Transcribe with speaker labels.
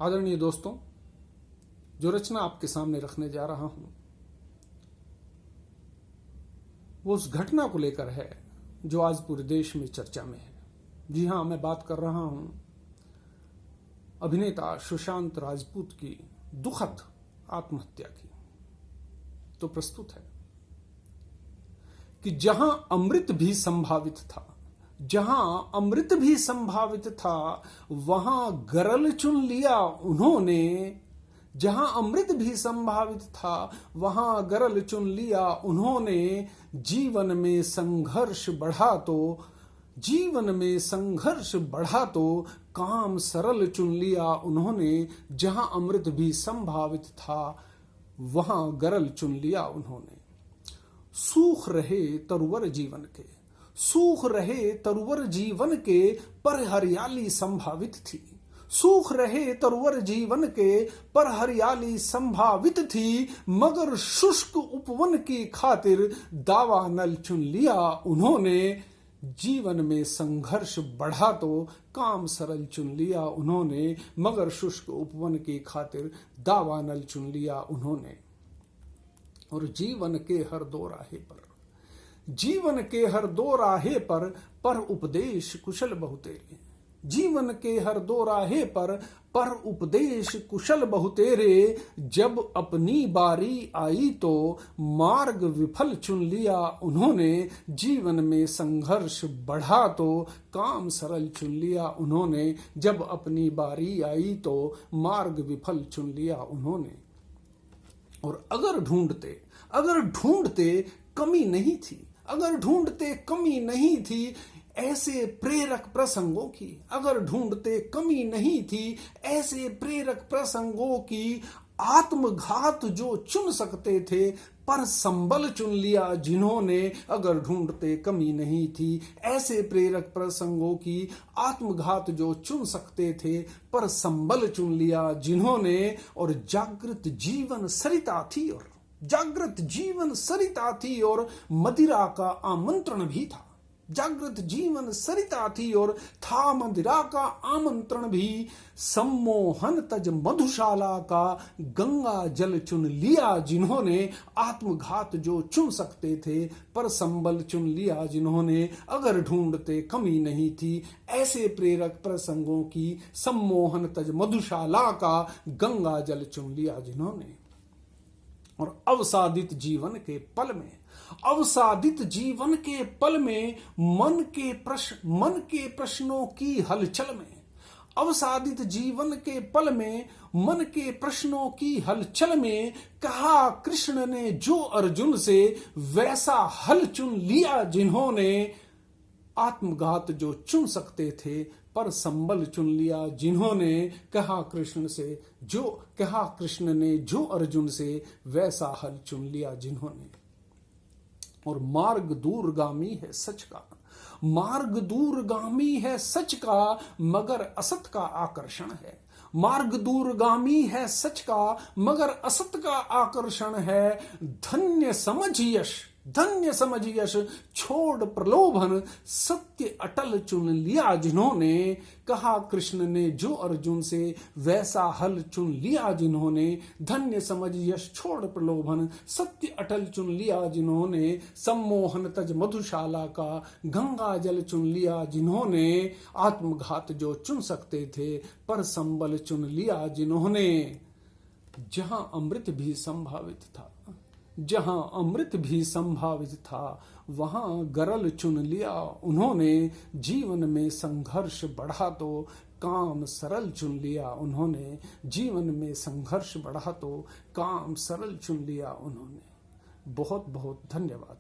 Speaker 1: आदरणीय दोस्तों, जो रचना आपके सामने रखने जा रहा हूं वो उस घटना को लेकर है जो आज पूरे देश में चर्चा में है। जी हां, मैं बात कर रहा हूं अभिनेता सुशांत राजपूत की दुखद आत्महत्या की। तो प्रस्तुत है कि जहां अमृत भी संभावित था, वहां गरल चुन लिया उन्होंने। जहां अमृत भी संभावित था वहां गरल चुन लिया उन्होंने। जीवन में संघर्ष बढ़ा तो काम सरल चुन लिया उन्होंने। जहां अमृत भी संभावित था वहां गरल चुन लिया उन्होंने। सूख रहे तरुवर जीवन के पर हरियाली संभावित थी। पर हरियाली संभावित थी, मगर शुष्क उपवन की खातिर दावा नल चुन लिया उन्होंने। जीवन में संघर्ष बढ़ा तो काम सरल चुन लिया उन्होंने, मगर शुष्क उपवन की खातिर दावा नल चुन लिया उन्होंने। और जीवन के हर दो राहे पर उपदेश कुशल बहुतेरे। जीवन के हर दो राहे पर उपदेश कुशल बहुतेरे। जब अपनी बारी आई तो मार्ग विफल चुन लिया उन्होंने। जीवन में संघर्ष बढ़ा तो काम सरल चुन लिया उन्होंने। जब अपनी बारी आई तो मार्ग विफल चुन लिया उन्होंने। और अगर ढूंढते कमी नहीं थी, ऐसे प्रेरक प्रसंगों की आत्मघात जो चुन सकते थे, पर संबल चुन लिया जिन्होंने। अगर ढूंढते कमी नहीं थी, ऐसे प्रेरक प्रसंगों की आत्मघात जो चुन सकते थे, पर संबल चुन लिया जिन्होंने। और जागृत जीवन सरिता थी और मदिरा का आमंत्रण भी था। सम्मोहन तज मधुशाला का गंगा जल चुन लिया जिन्होंने। आत्मघात जो चुन सकते थे, पर संबल चुन लिया जिन्होंने। अगर ढूंढते कमी नहीं थी, ऐसे प्रेरक प्रसंगों की सम्मोहन तज मधुशाला का गंगा जल चुन लिया जिन्होंने। और अवसादित जीवन के पल में मन के प्रश्नों की हलचल में कहा कृष्ण ने जो अर्जुन से, वैसा हल चुन लिया जिन्होंने। आत्मघात जो चुन सकते थे, पर संबल चुन लिया जिन्होंने। कहा कृष्ण ने जो अर्जुन से, वैसा हल चुन लिया जिन्होंने। और मार्ग दूरगामी है सच का, मगर असत का आकर्षण है। धन्य समझ यश छोड़ प्रलोभन, सत्य अटल चुन लिया जिन्होंने। कहा कृष्ण ने जो अर्जुन से, वैसा हल चुन लिया जिन्होंने। धन्य समझ यश छोड़ प्रलोभन, सत्य अटल चुन लिया जिन्होंने। सम्मोहन तज मधुशाला का गंगा जल चुन लिया जिन्होंने। आत्मघात जो चुन सकते थे, पर संबल चुन लिया जिन्होंने। जहां अमृत भी संभावित था वहां गरल चुन लिया उन्होंने। जीवन में संघर्ष बढ़ा तो काम सरल चुन लिया उन्होंने। बहुत बहुत धन्यवाद।